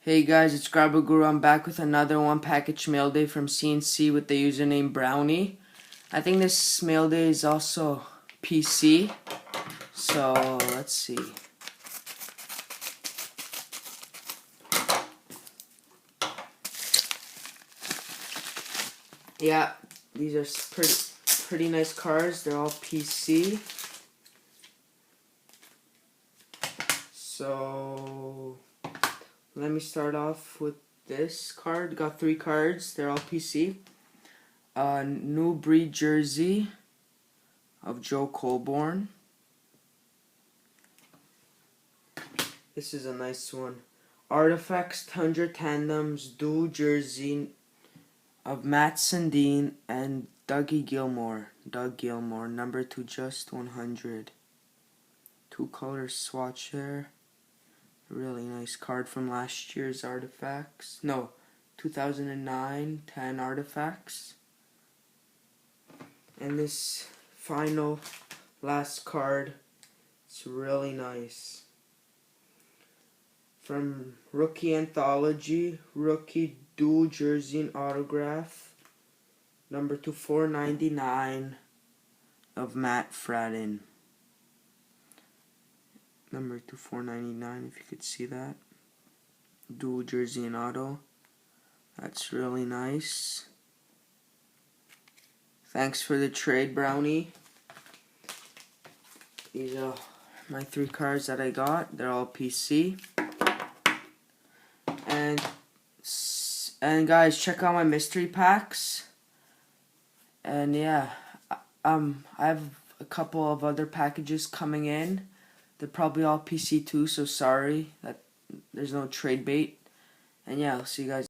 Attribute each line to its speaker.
Speaker 1: Hey guys, it's Grabber Guru. I'm back with another one package mail day from CnC with the username Brownie. I think this mail day is also PC. So let's see. Yeah, these are pretty nice cards. They're all PC. So let me start off with this card. Got 3 cards. They're all PC. New breed jersey of Joe Colborn. This is a nice one. Artifacts Tundra Tandems dual jersey of Matt Sundin and Doug Gilmore, number to just 100. 2 color swatch there. Really nice card from last year's Artifacts. No, 2009-10 Artifacts. And this final last card, it's really nice. From Rookie Anthology, Rookie Dual Jersey and Autograph, number to 499 of Matt Fradin. Number to 499, if you could see that. Dual Jersey and Auto. That's really nice. Thanks for the trade, Brownie. These are my 3 cards that I got. They're all PC. And guys, check out my mystery packs. And yeah, I have a couple of other packages coming in. They're probably all PC too, so sorry that there's no trade bait. And yeah, I'll see you guys.